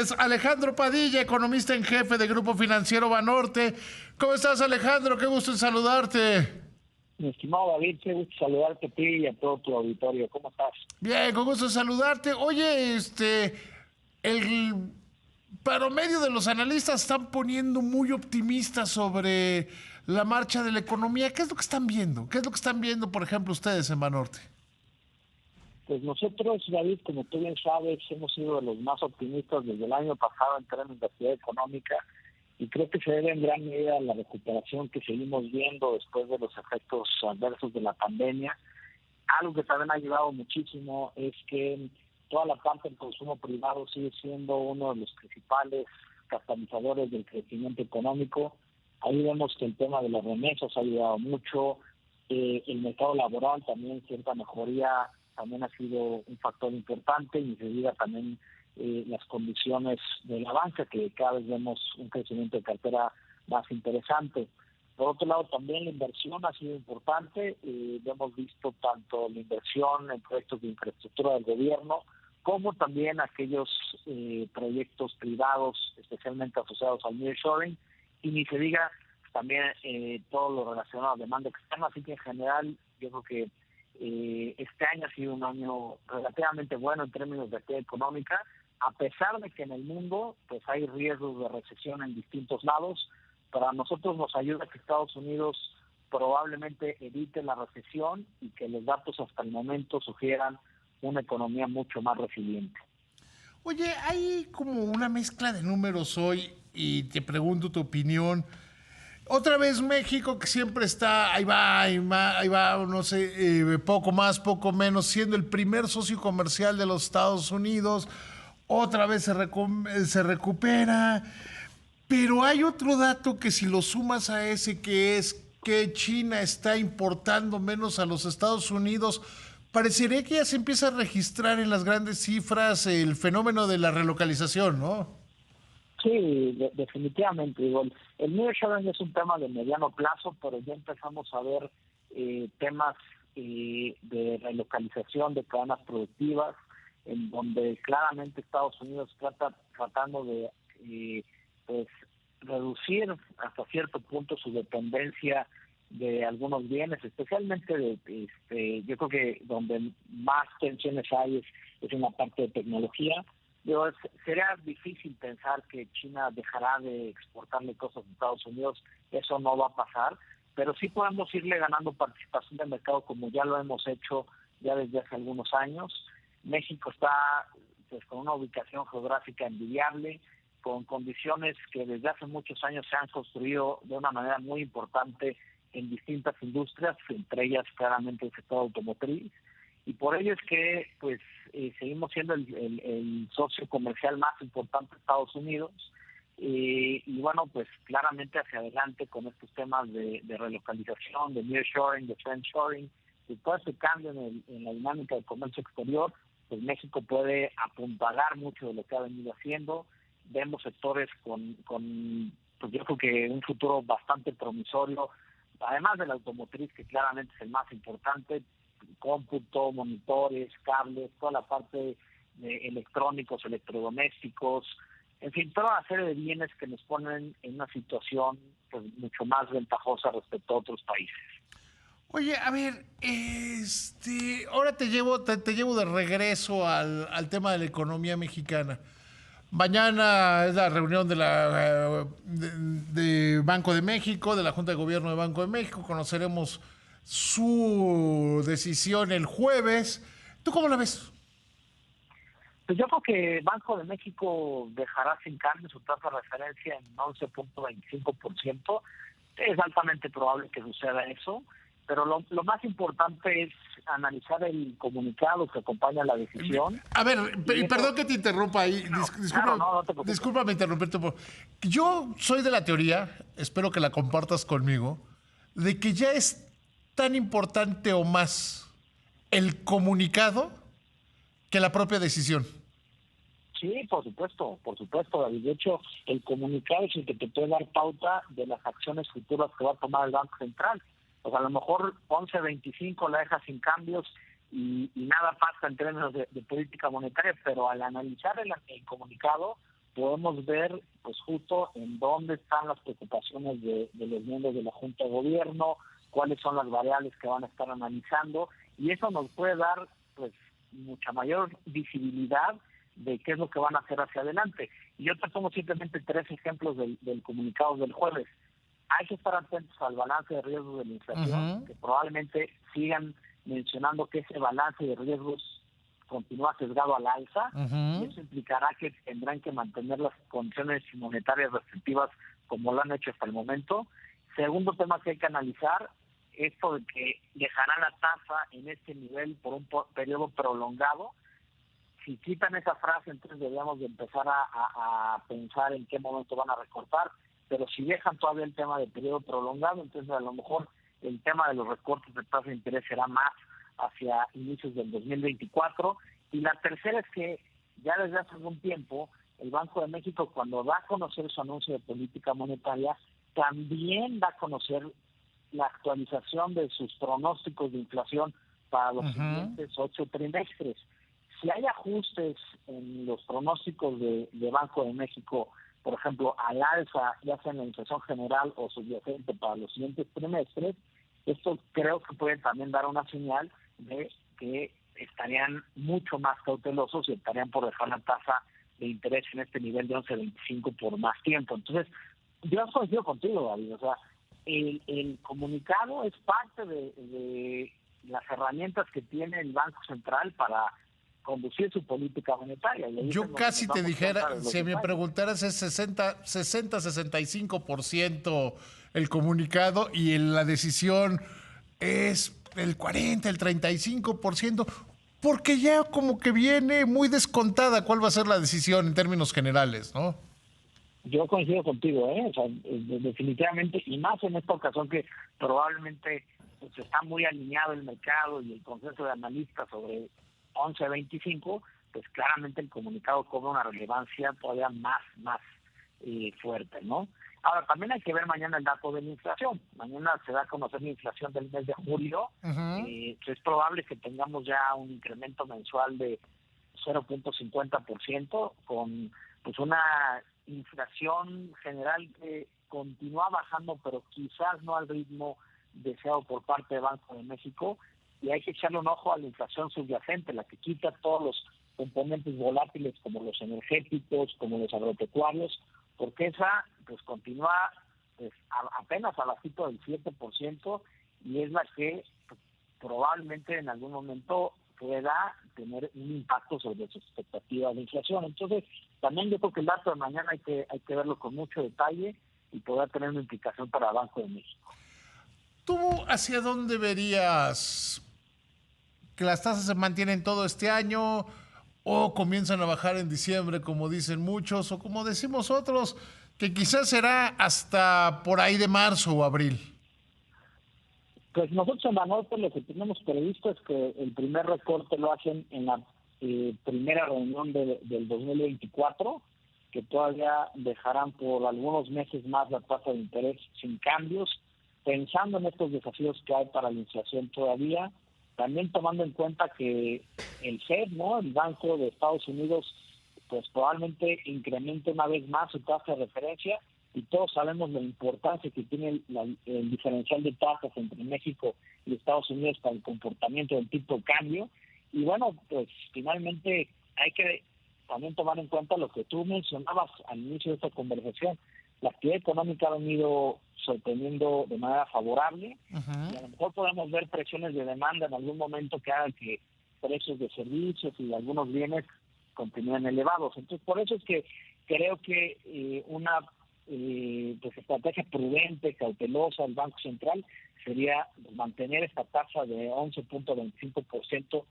viernes. Alejandro Padilla, economista en jefe de Grupo Financiero Banorte. ¿Cómo estás, Alejandro? Qué gusto en saludarte. Mi estimado David, qué gusto saludarte a ti y a todo tu auditorio. ¿Cómo estás? Bien, con gusto en saludarte. Oye, el promedio de los analistas están poniendo muy optimistas sobre la marcha de la economía. ¿Qué es lo que están viendo? ¿Qué es lo que están viendo, por ejemplo, ustedes en Banorte? Pues nosotros, David, como tú bien sabes, hemos sido de los más optimistas desde el año pasado en términos de actividad económica y creo que se debe en gran medida a la recuperación que seguimos viendo después de los efectos adversos de la pandemia. Algo que también ha ayudado muchísimo es que toda la parte del consumo privado sigue siendo uno de los principales catalizadores del crecimiento económico. Ahí vemos que el tema de las remesas ha ayudado mucho, el mercado laboral también, cierta mejoría, también ha sido un factor importante, y se diga también las condiciones de la banca, que cada vez vemos un crecimiento de cartera más interesante. Por otro lado, también la inversión ha sido importante. Hemos visto tanto la inversión en proyectos de infraestructura del gobierno, como también aquellos proyectos privados, especialmente asociados al nearshoring, y ni se diga también todo lo relacionado a demanda externa. Así que en general, yo creo que este año ha sido un año relativamente bueno en términos de actividad económica, a pesar de que en el mundo pues hay riesgos de recesión en distintos lados. Para nosotros nos ayuda que Estados Unidos probablemente evite la recesión y que los datos hasta el momento sugieran una economía mucho más resiliente. Oye, hay como una mezcla de números hoy y te pregunto tu opinión. Otra vez México, que siempre está, ahí va, no sé, poco más, poco menos, siendo el primer socio comercial de los Estados Unidos. Otra vez se recupera. Pero hay otro dato que si lo sumas a ese, que es que China está importando menos a los Estados Unidos, parecería que ya se empieza a registrar en las grandes cifras el fenómeno de la relocalización, ¿no? Sí, definitivamente. Digo, el nearshoring es un tema de mediano plazo, pero ya empezamos a ver temas de relocalización de cadenas productivas, en donde claramente Estados Unidos tratando de pues reducir hasta cierto punto su dependencia de algunos bienes, especialmente yo creo que donde más tensiones hay es en la parte de tecnología. Sería difícil pensar que China dejará de exportarle cosas a Estados Unidos. Eso no va a pasar, pero sí podemos irle ganando participación de mercado, como ya lo hemos hecho ya desde hace algunos años. México está pues con una ubicación geográfica envidiable, con condiciones que desde hace muchos años se han construido de una manera muy importante en distintas industrias, entre ellas claramente el sector automotriz, y por ello es que pues seguimos siendo el socio comercial más importante de Estados Unidos, y bueno, pues claramente hacia adelante con estos temas de relocalización, de nearshoring, de friendshoring, de todo este cambio en la dinámica de comercio exterior, pues México puede apuntalar mucho de lo que ha venido haciendo. Vemos sectores con pues yo creo que un futuro bastante promisorio, además de la automotriz, que claramente es el más importante, cómputo, monitores, cables, toda la parte de electrónicos, electrodomésticos, en fin, toda una serie de bienes que nos ponen en una situación pues mucho más ventajosa respecto a otros países. Oye, a ver, ahora te llevo de regreso al tema de la economía mexicana. Mañana es la reunión de Banco de México, de la Junta de Gobierno de Banco de México. Conoceremos su decisión el jueves. ¿Tú cómo la ves? Pues yo creo que Banco de México dejará sin cambio su tasa de referencia en 11.25%. Es altamente probable que suceda eso, pero lo más importante es analizar el comunicado que acompaña la decisión. A ver, Y eso, perdón que te interrumpa ahí. claro, no te preocupes. Discúlpame interrumpirte. Yo soy de la teoría, espero que la compartas conmigo, de que ya es tan importante o más el comunicado que la propia decisión. Sí, por supuesto, David. De hecho, el comunicado es el que te puede dar pauta de las acciones futuras que va a tomar el Banco Central. O sea, a lo mejor 11.25 la deja sin cambios y nada pasa en términos de política monetaria, pero al analizar el comunicado podemos ver pues justo en dónde están las preocupaciones de los miembros de la Junta de Gobierno, cuáles son las variables que van a estar analizando, y eso nos puede dar pues mucha mayor visibilidad de qué es lo que van a hacer hacia adelante. Y yo te pongo simplemente 3 ejemplos del comunicado del jueves. Hay que estar atentos al balance de riesgos de la inflación, que probablemente sigan mencionando que ese balance de riesgos continúa sesgado al alza, y eso implicará que tendrán que mantener las condiciones monetarias restrictivas como lo han hecho hasta el momento. Segundo tema que hay que analizar, esto de que dejarán la tasa en este nivel por un periodo prolongado. Si quitan esa frase, entonces deberíamos de empezar a pensar en qué momento van a recortar, pero si dejan todavía el tema del periodo prolongado, entonces a lo mejor el tema de los recortes de tasa de interés será más hacia inicios del 2024. Y la tercera es que ya desde hace algún tiempo el Banco de México, cuando da a conocer su anuncio de política monetaria, también da a conocer la actualización de sus pronósticos de inflación para los siguientes 8 trimestres. Si hay ajustes en los pronósticos de Banco de México, por ejemplo, al alza, ya sea en la inflación general o subyacente para los siguientes trimestres, esto creo que puede también dar una señal de que estarían mucho más cautelosos y estarían por dejar la tasa de interés en este nivel de 11.25 por más tiempo. Entonces, yo coincido contigo, David. O sea, el comunicado es parte de las herramientas que tiene el Banco Central para conducir su política monetaria. Yo casi te dijera, si me preguntaras, es 60-65% el comunicado y la decisión es el 40, el 35%, porque ya como que viene muy descontada cuál va a ser la decisión en términos generales, ¿no? Yo coincido contigo, o sea, definitivamente, y más en esta ocasión que probablemente pues, está muy alineado el mercado y el consenso de analistas sobre 11.25, pues claramente el comunicado cobra una relevancia todavía más fuerte, ¿no? Ahora, también hay que ver mañana el dato de la inflación. Mañana se da a conocer la inflación del mes de julio. Es probable que tengamos ya un incremento mensual de 0.50% con pues una inflación general que continúa bajando, pero quizás no al ritmo deseado por parte del Banco de México. Y hay que echarle un ojo a la inflación subyacente, la que quita todos los componentes volátiles como los energéticos, como los agropecuarios, porque esa pues continúa pues, apenas a bajito del 7%, y es la que pues, probablemente en algún momento pueda tener un impacto sobre sus expectativas de inflación. Entonces, también yo creo que el dato de mañana hay que verlo con mucho detalle y poder tener una implicación para el Banco de México. ¿Tú hacia dónde verías que las tasas se mantienen todo este año o comienzan a bajar en diciembre, como dicen muchos, o como decimos otros, que quizás será hasta por ahí de marzo o abril? Pues nosotros en Banorte lo que tenemos previsto es que el primer recorte lo hacen en la primera reunión del 2024, que todavía dejarán por algunos meses más la tasa de interés sin cambios, pensando en estos desafíos que hay para la inflación todavía, también tomando en cuenta que el FED, ¿no?, el Banco de Estados Unidos, pues probablemente incremente una vez más su tasa de referencia, y todos sabemos la importancia que tiene el diferencial de tasas entre México y Estados Unidos para el comportamiento del tipo de cambio. Y bueno, pues finalmente hay que también tomar en cuenta lo que tú mencionabas al inicio de esta conversación. La actividad económica ha venido sorprendiendo de manera favorable, y a lo mejor podemos ver presiones de demanda en algún momento que hagan que precios de servicios y de algunos bienes continúen elevados. Entonces, por eso es que creo que una pues estrategia prudente, cautelosa del Banco Central sería mantener esta tasa de 11.25%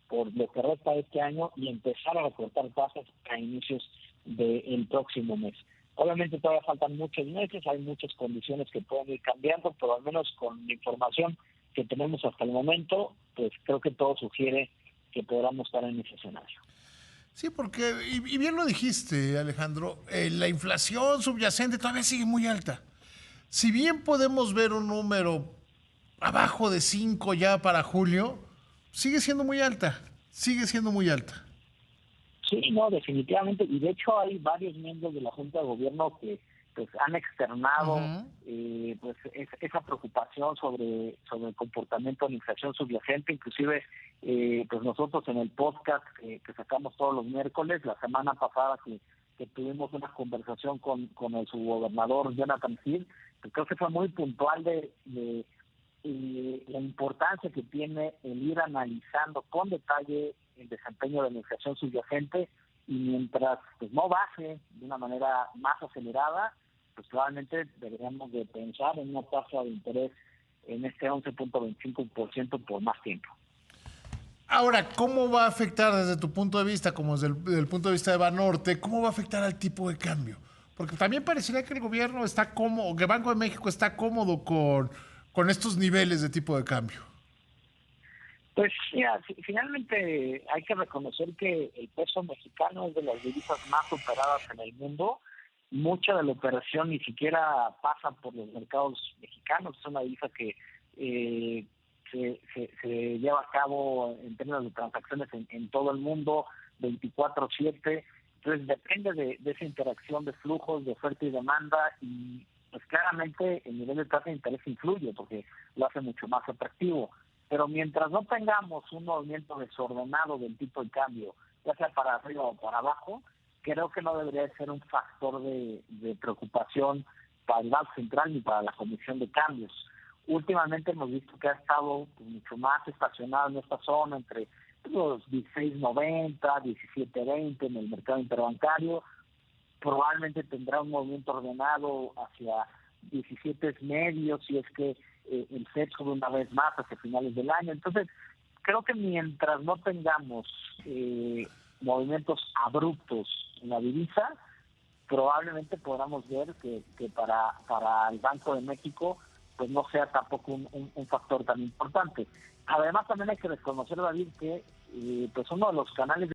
por lo que resta de este año y empezar a recortar tasas a inicios del próximo mes. Obviamente todavía faltan muchos meses, hay muchas condiciones que pueden ir cambiando, pero al menos con la información que tenemos hasta el momento, pues creo que todo sugiere que podamos estar en ese escenario. Sí, porque, y bien lo dijiste, Alejandro, la inflación subyacente todavía sigue muy alta. Si bien podemos ver un número abajo de 5 ya para julio, sigue siendo muy alta, sigue siendo muy alta. Sí, no, definitivamente. Y de hecho hay varios miembros de la Junta de Gobierno que pues han externado Ujú. esa preocupación sobre el comportamiento de la inflación subyacente. Inclusive pues nosotros en el podcast que sacamos todos los miércoles, la semana pasada que tuvimos una conversación con el subgobernador Jonathan Hill, que creo que fue muy puntual de la importancia que tiene el ir analizando con detalle el desempeño de la inflación subyacente, y mientras pues no baje de una manera más acelerada, pues probablemente deberíamos de pensar en una tasa de interés en este 11.25% por más tiempo. Ahora, ¿cómo va a afectar desde tu punto de vista, como desde el punto de vista de Banorte, cómo va a afectar al tipo de cambio? Porque también parecería que el gobierno está cómodo, que el Banco de México está cómodo con estos niveles de tipo de cambio. Pues mira, finalmente hay que reconocer que el peso mexicano es de las divisas más operadas en el mundo. Mucha de la operación ni siquiera pasa por los mercados mexicanos. Es una divisa que se lleva a cabo en términos de transacciones en todo el mundo, 24/7. Entonces depende de esa interacción de flujos, de oferta y demanda, y pues claramente el nivel de tasa de interés influye porque lo hace mucho más atractivo. Pero mientras no tengamos un movimiento desordenado del tipo de cambio, ya sea para arriba o para abajo, creo que no debería ser un factor de preocupación para el Banco Central ni para la Comisión de Cambios. Últimamente hemos visto que ha estado mucho más estacionado en esta zona entre los 16.90, 17.20 en el mercado interbancario. Probablemente tendrá un movimiento ordenado hacia 17 medios, si es que el FED sube una vez más hacia finales del año. Entonces, creo que mientras no tengamos movimientos abruptos en la divisa, probablemente podamos ver que para el Banco de México pues no sea tampoco un factor tan importante. Además, también hay que reconocer, David, que pues uno de los canales